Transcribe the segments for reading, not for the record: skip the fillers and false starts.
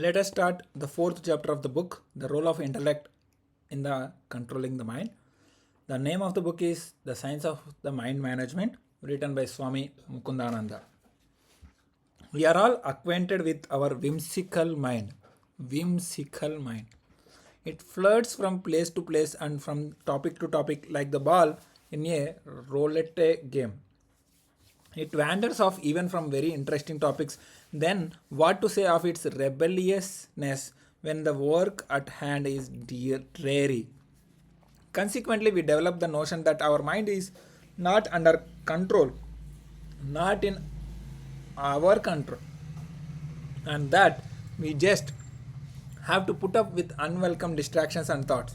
Let us start the fourth chapter of the book, The Role of Intellect in the Controlling the Mind. The name of the book is The Science of the Mind Management, written by Swami Mukundananda. We are all acquainted with our whimsical mind. Whimsical mind. It flirts from place to place and from topic to topic like the ball in a roulette game. It wanders off even from very interesting topics. Then, what to say of its rebelliousness when the work at hand is dreary? Consequently, we develop the notion that our mind is not under control, not in our control, and that we just have to put up with unwelcome distractions and thoughts.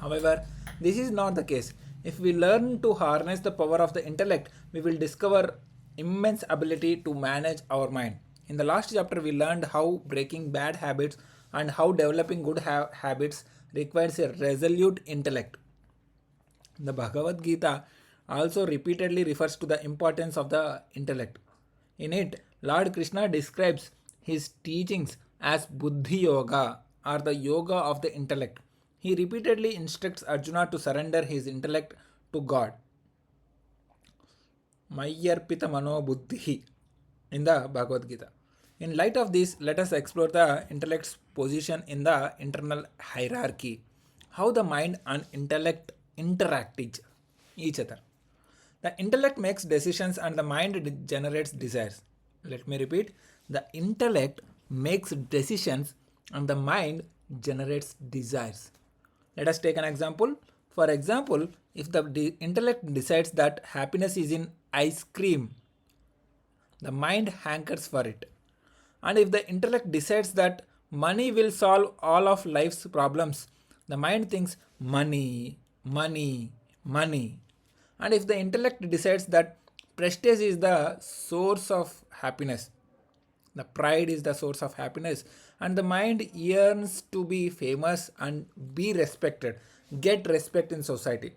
However, this is not the case. If we learn to harness the power of the intellect, we will discover immense ability to manage our mind. In the last chapter, we learned how breaking bad habits and how developing good habits requires a resolute intellect. The Bhagavad Gita also repeatedly refers to the importance of the intellect. In it, Lord Krishna describes his teachings as Buddhi Yoga or the yoga of the intellect. He repeatedly instructs Arjuna to surrender his intellect to God. Mayyarpita Mano Buddhi in the Bhagavad Gita. In light of this, let us explore the intellect's position in the internal hierarchy. How the mind and intellect interact each other. The intellect makes decisions and the mind generates desires. Let me repeat. The intellect makes decisions and the mind generates desires. Let us take an example. For example, if the intellect decides that happiness is in ice cream, the mind hankers for it. And if the intellect decides that money will solve all of life's problems, the mind thinks money, money, money. And if the intellect decides that prestige is the source of happiness, the pride is the source of happiness, and the mind yearns to be famous and be respected, get respect in society.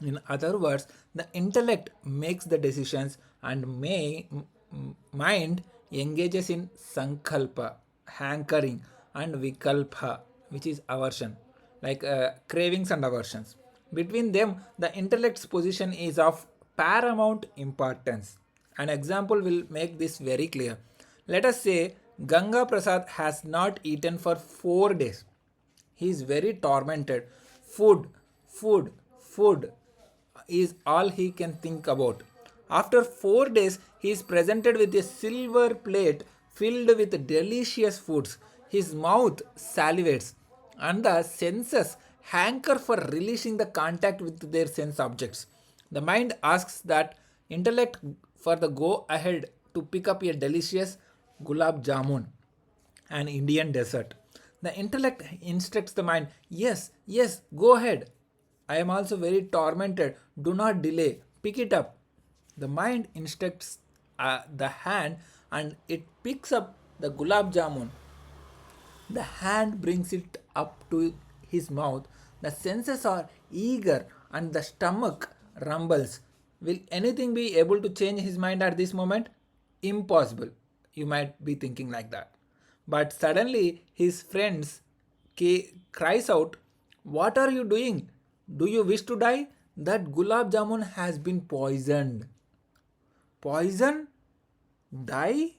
In other words, the intellect makes the decisions and mind engages in sankalpa, hankering, and vikalpa, which is aversion, like cravings and aversions. Between them, the intellect's position is of paramount importance. An example will make this very clear. Let us say Ganga Prasad has not eaten for 4 days. He is very tormented. Food, food, food is all he can think about. After 4 days, he is presented with a silver plate filled with delicious foods. His mouth salivates, and the senses hanker for releasing the contact with their sense objects. The mind asks that intellect for the go ahead to pick up a delicious gulab jamun, an Indian dessert. The intellect instructs the mind, yes, yes, go ahead. I am also very tormented. Do not delay. Pick it up. The mind instructs the hand and it picks up the gulab jamun. The hand brings it up to his mouth. The senses are eager and the stomach rumbles. Will anything be able to change his mind at this moment? Impossible. You might be thinking like that. But suddenly his friends cries out, "What are you doing? Do you wish to die? That gulab jamun has been poisoned." Poison? Die?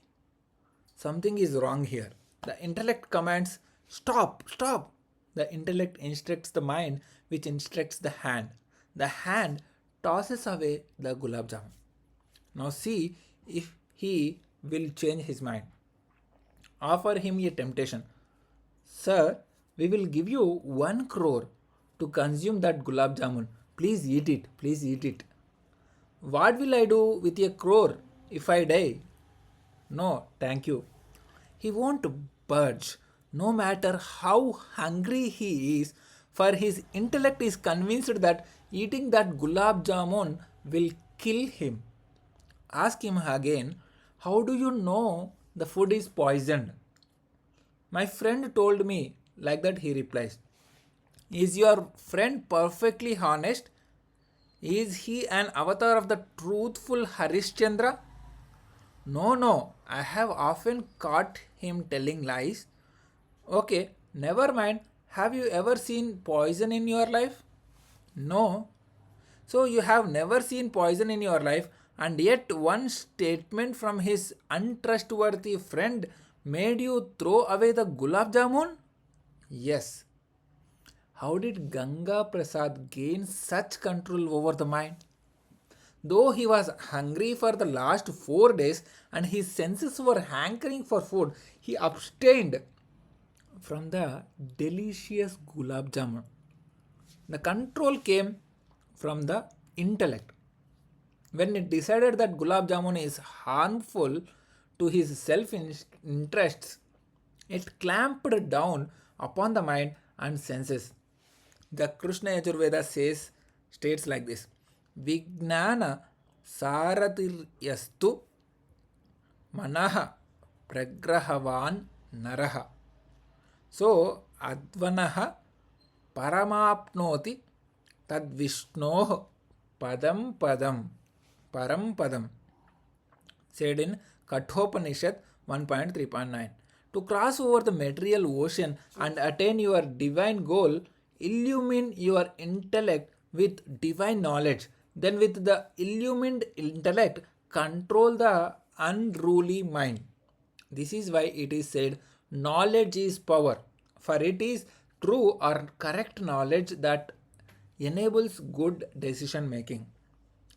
Something is wrong here. The intellect commands, "Stop, stop." The intellect instructs the mind, which instructs the hand. The hand tosses away the gulab jamun. Now see if he will change his mind. Offer him a temptation. "Sir, we will give you 1 crore to consume that gulab jamun. Please eat it, please eat it." What will I do with a crore if I die? No, thank you. He won't budge, no matter how hungry he is, for his intellect is convinced that eating that gulab jamun will kill him. Ask him again, "How do you know the food is poisoned?" "My friend told me," like that he replies. Is your friend perfectly honest? Is he an avatar of the truthful Harishchandra? No, no, I have often caught him telling lies? Okay, never mind. Have you ever seen poison in your life? No. So you have never seen poison in your life, and yet one statement from his untrustworthy friend made you throw away the gulab jamun? Yes. How did Ganga Prasad gain such control over the mind? Though he was hungry for the last 4 days and his senses were hankering for food, he abstained from the delicious gulab jamun. The control came from the intellect. When it decided that gulab jamun is harmful to his self interests, it clamped down upon the mind and senses. The Krishna Yajurveda states like this: Vignana Saratiryastu Manaha Pragrahavan Naraha. So, Advanaha Paramapnoti Tad Vishnoh Padam Padam Param Padam, said in Kathopanishad 1.3.9. To cross over the material ocean and attain your divine goal, illumine your intellect with divine knowledge. Then, with the illumined intellect, control the unruly mind. This is why it is said, knowledge is power, for it is true or correct knowledge that enables good decision making.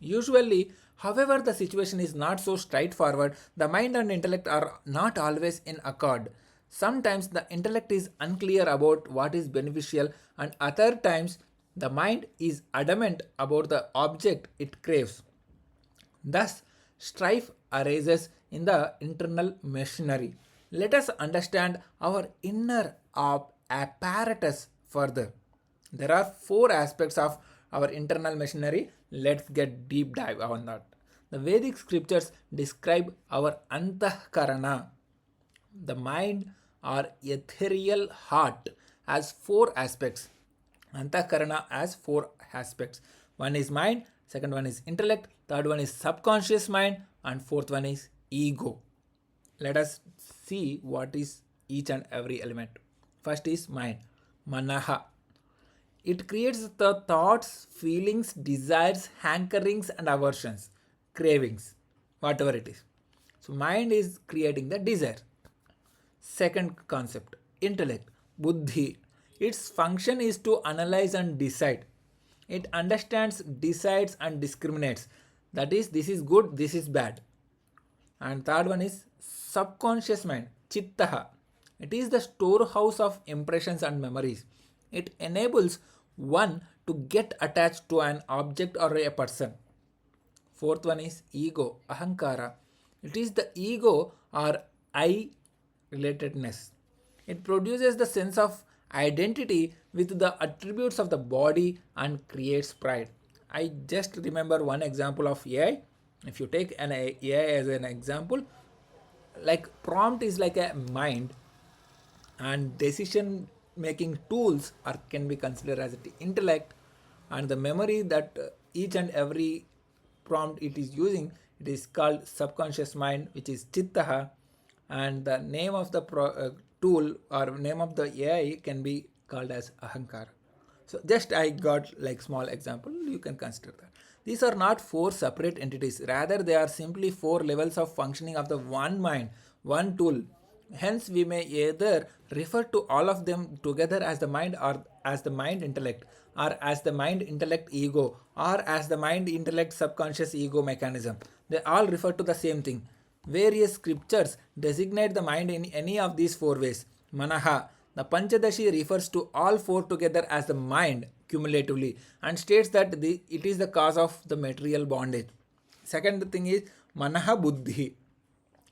Usually, however, the situation is not so straightforward. The mind and intellect are not always in accord. Sometimes the intellect is unclear about what is beneficial, and other times the mind is adamant about the object it craves. Thus, strife arises in the internal machinery. Let us understand our inner apparatus further. There are four aspects of our internal machinery. Let's get deep dive on that. The Vedic scriptures describe our antahkarana, the mind or ethereal heart, as four aspects. Antakarana has four aspects. One is mind, second one is intellect, third one is subconscious mind, and fourth one is ego. Let us see what is each and every element. First is mind, manaha. It creates the thoughts, feelings, desires, hankerings, and aversions, cravings, whatever it is. So, mind is creating the desire. Second concept, intellect, buddhi. Its function is to analyze and decide. It understands, decides, and discriminates. That is, this is good, this is bad. And third one is subconscious mind, chittaha. It is the storehouse of impressions and memories. It enables one to get attached to an object or a person. Fourth one is ego, ahankara. It is the ego or I relatedness. It produces the sense of identity with the attributes of the body and creates pride. I just remember one example of AI. If you take an AI as an example, like prompt is like a mind, and decision making tools are can be considered as the intellect, and the memory that each and every prompt it is using, it is called subconscious mind, which is chittaha, and the name of the tool or name of the AI can be called as ahankara. So just I got like small example, you can consider that. These are not four separate entities, rather they are simply four levels of functioning of the one mind, one tool. Hence we may either refer to all of them together as the mind, or as the mind intellect, or as the mind intellect ego, or as the mind intellect subconscious ego mechanism. They all refer to the same thing. Various scriptures designate the mind in any of these four ways. Manaha, the Panchadashi refers to all four together as the mind cumulatively and states that it is the cause of the material bondage. Second thing is Manaha Buddhi.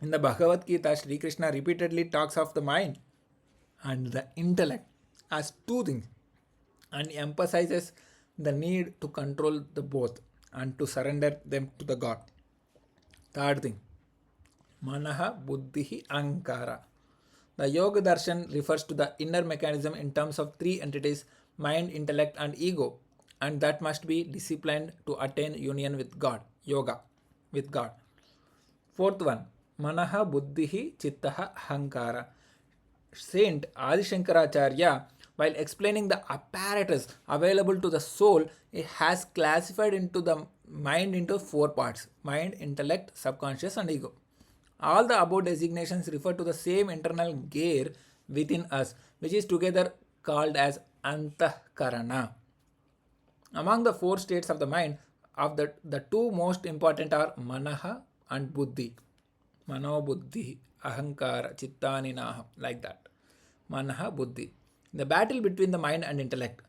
In the Bhagavad Gita, Sri Krishna repeatedly talks of the mind and the intellect as two things and emphasizes the need to control the both and to surrender them to the God. Third thing, Manaha Buddhihi Ankara. The Yoga Darshan refers to the inner mechanism in terms of three entities, mind, intellect, and ego, and that must be disciplined to attain union with God, yoga, with God. Fourth one, Manaha Buddhihi Chittaha Ahankara. Saint Adi Shankaracharya, while explaining the apparatus available to the soul, it has classified into the mind into four parts: mind, intellect, subconscious, and ego. All the above designations refer to the same internal gear within us, which is together called as Antahkarana. Among the four states of the mind, the two most important are Manaha and Buddhi. Mano Buddhi, Ahankara, Chittani Naha, like that. Manaha Buddhi. The battle between the mind and intellect.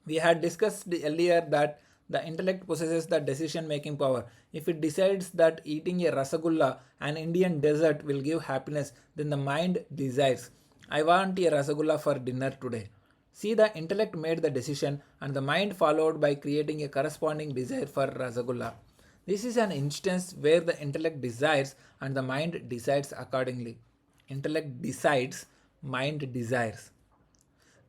We had discussed earlier that the intellect possesses the decision making power. If it decides that eating a rasagulla, an Indian dessert, will give happiness, then the mind desires, I want a rasagulla for dinner today. See, the intellect made the decision and the mind followed by creating a corresponding desire for rasagulla. This is an instance where the intellect desires and the mind decides accordingly. Intellect decides, mind desires.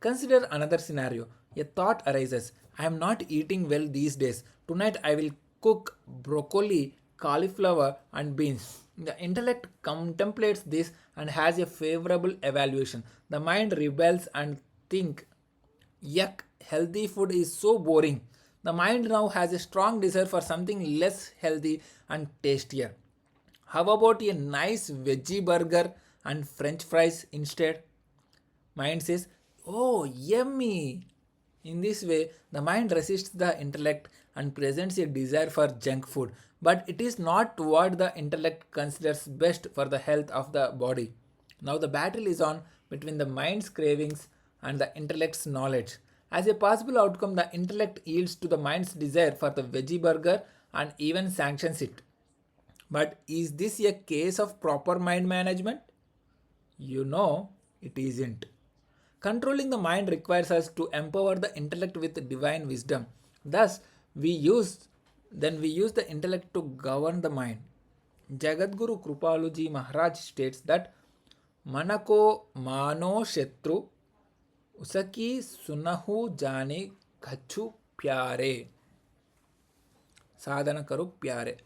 Consider another scenario. A thought arises: I am not eating well these days. Tonight I will cook broccoli, cauliflower, and beans. The intellect contemplates this and has a favorable evaluation. The mind rebels and thinks, yuck, healthy food is so boring. The mind now has a strong desire for something less healthy and tastier. How about a nice veggie burger and french fries instead? Mind says, oh, yummy! In this way, the mind resists the intellect and presents a desire for junk food, but it is not what the intellect considers best for the health of the body. Now, the battle is on between the mind's cravings and the intellect's knowledge. As a possible outcome, the intellect yields to the mind's desire for the veggie burger and even sanctions it. But is this a case of proper mind management? You know, it isn't. Controlling the mind requires us to empower the intellect with divine wisdom. Thus, we use we use the intellect to govern the mind. Jagadguru Krupaluji Maharaj states that Manako Mano Shetru Usaki Sunahu Jane Kachu Pyare. Sadhana Karu Pyare.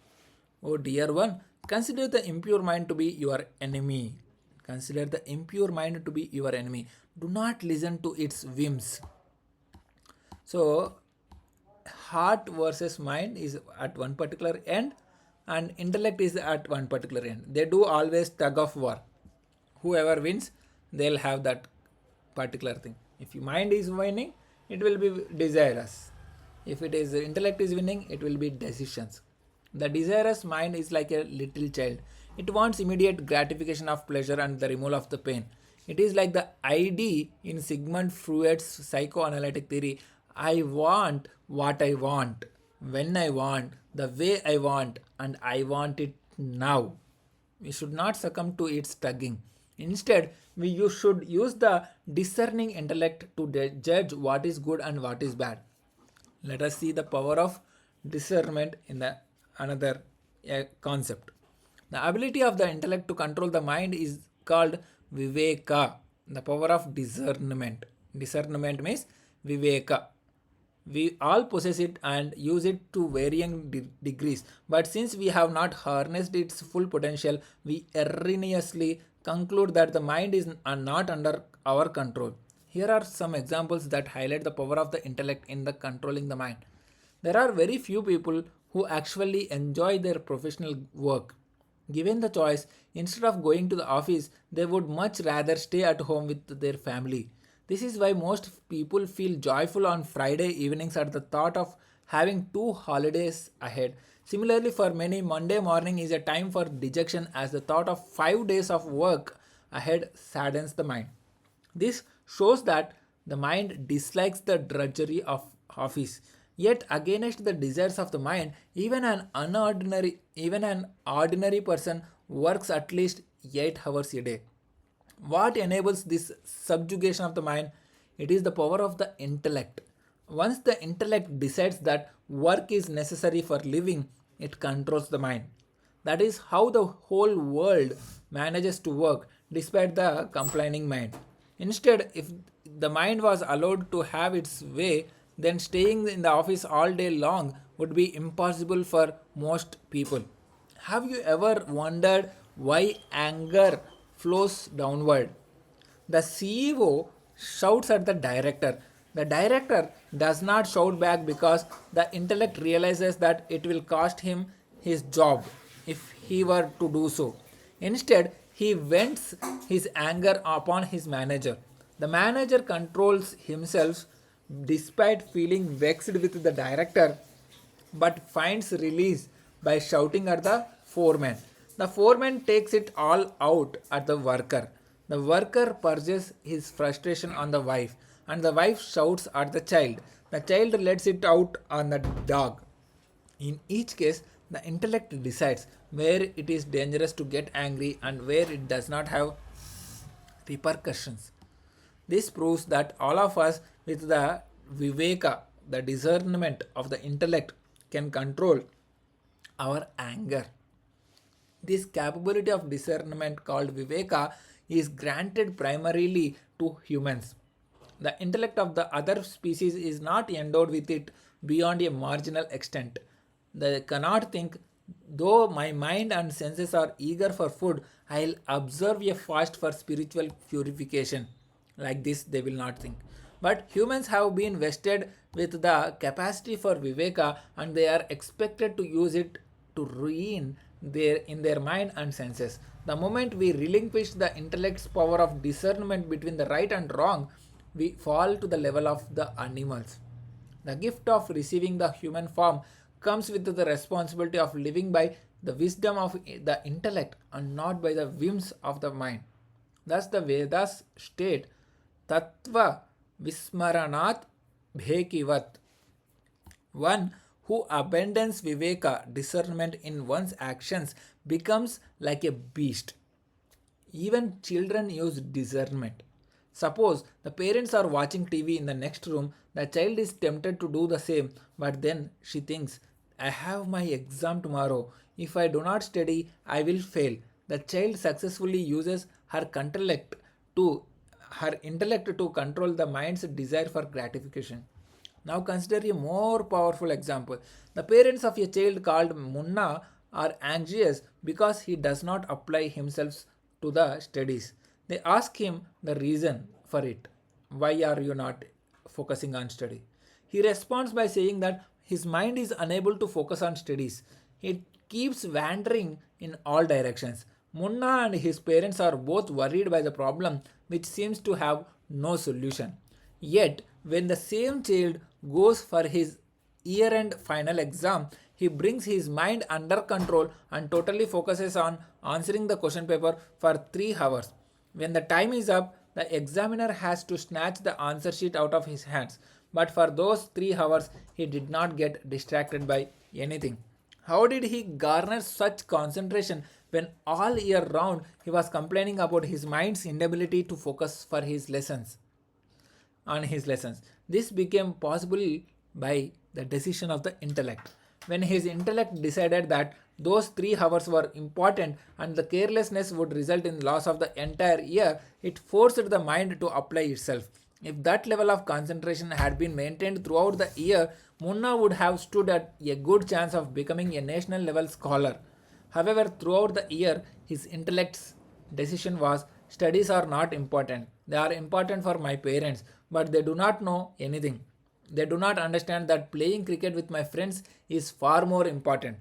Oh dear one, consider the impure mind to be your enemy. Consider the impure mind to be your enemy. Do not listen to its whims. So, heart versus mind is at one particular end and intellect is at one particular end. They do always tug of war. Whoever wins, they'll have that particular thing. If your mind is winning, it will be desirous. If it is intellect is winning, it will be decisions. The desirous mind is like a little child. It wants immediate gratification of pleasure and the removal of the pain. It is like the ID in Sigmund Freud's psychoanalytic theory. I want what I want, when I want, the way I want, and I want it now. We should not succumb to its tugging. Instead, should use the discerning intellect to judge what is good and what is bad. Let us see the power of discernment in the another concept. The ability of the intellect to control the mind is called viveka, the power of discernment. Discernment means viveka. We all possess it and use it to varying degrees, but since we have not harnessed its full potential, we erroneously conclude that the mind is not under our control. Here are some examples that highlight the power of the intellect in the controlling the mind. There are very few people who actually enjoy their professional work. Given the choice, instead of going to the office, they would much rather stay at home with their family. This is why most people feel joyful on Friday evenings at the thought of having two holidays ahead. Similarly, for many, Monday morning is a time for dejection as the thought of 5 days of work ahead saddens the mind. This shows that the mind dislikes the drudgery of office. Yet against the desires of the mind, even an ordinary person works at least 8 hours a day. What enables this subjugation of the mind? It is the power of the intellect. Once the intellect decides that work is necessary for living, it controls the mind. That is how the whole world manages to work despite the complaining mind. Instead, if the mind was allowed to have its way, then staying in the office all day long would be impossible for most people. Have you ever wondered why anger flows downward. The CEO shouts at the director. The director does not shout back because the intellect realizes that it will cost him his job if he were to do so. Instead, he vents his anger upon his manager. The manager controls himself despite feeling vexed with the director but finds release by shouting at the foreman. The foreman takes it all out at the worker. The worker purges his frustration on the wife, and the wife shouts at the child. The child lets it out on the dog. In each case, the intellect decides where it is dangerous to get angry and where it does not have repercussions. This proves that all of us, with the viveka, the discernment of the intellect, can control our anger. This capability of discernment, called viveka, is granted primarily to humans. The intellect of the other species is not endowed with it beyond a marginal extent. They cannot think, though my mind and senses are eager for food, I'll observe a fast for spiritual purification. Like this, they will not think. But humans have been vested with the capacity for viveka and they are expected to use it to ruin their mind and senses. The moment we relinquish the intellect's power of discernment between the right and wrong, we fall to the level of the animals. The gift of receiving the human form comes with the responsibility of living by the wisdom of the intellect and not by the whims of the mind. Thus, the Vedas state Tattva Vismaranat Bhekivat. One who abandons viveka, discernment in one's actions, becomes like a beast. Even children use discernment. Suppose the parents are watching TV in the next room, the child is tempted to do the same, but then she thinks, I have my exam tomorrow. If I do not study, I will fail. The child successfully uses to her intellect to control the mind's desire for gratification. Now consider a more powerful example. The parents of a child called Munna are anxious because he does not apply himself to the studies. They ask him the reason for it. Why are you not focusing on study? He responds by saying that his mind is unable to focus on studies. It keeps wandering in all directions. Munna and his parents are both worried by the problem which seems to have no solution. Yet, when the same child goes for his year end final exam, he brings his mind under control and totally focuses on answering the question paper for 3 hours. When the time is up, the examiner has to snatch the answer sheet out of his hands. But for those 3 hours, he did not get distracted by anything. How did he garner such concentration when all year round he was complaining about his mind's inability to focus for his lessons? On his lessons. This became possible by the decision of the intellect. When his intellect decided that those 3 hours were important and the carelessness would result in loss of the entire year, it forced the mind to apply itself. If that level of concentration had been maintained throughout the year, Munna would have stood at a good chance of becoming a national level scholar. However, throughout the year, his intellect's decision was studies are not important. They are important for my parents, but they do not know anything. They do not understand that playing cricket with my friends is far more important.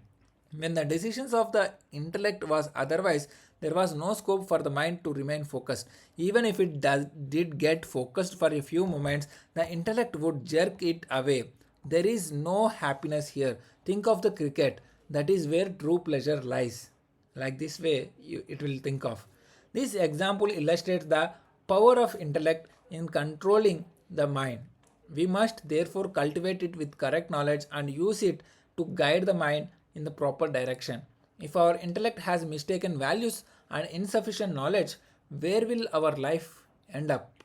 When the decisions of the intellect was otherwise, there was no scope for the mind to remain focused. Even if it did get focused for a few moments, the intellect would jerk it away. There is no happiness here. Think of the cricket. That is where true pleasure lies. Like this way, it will think of. This example illustrates the power of intellect in controlling the mind. We must therefore cultivate it with correct knowledge and use it to guide the mind in the proper direction. If our intellect has mistaken values and insufficient knowledge, where will our life end up?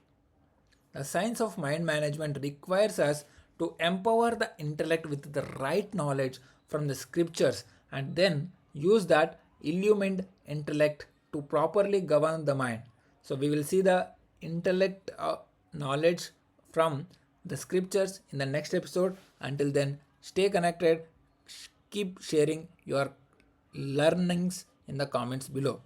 The science of mind management requires us to empower the intellect with the right knowledge from the scriptures and then use that illumined intellect to properly govern the mind. So, we will see the intellect knowledge from the scriptures in the next episode. Until then, stay connected, keep sharing your learnings in the comments below.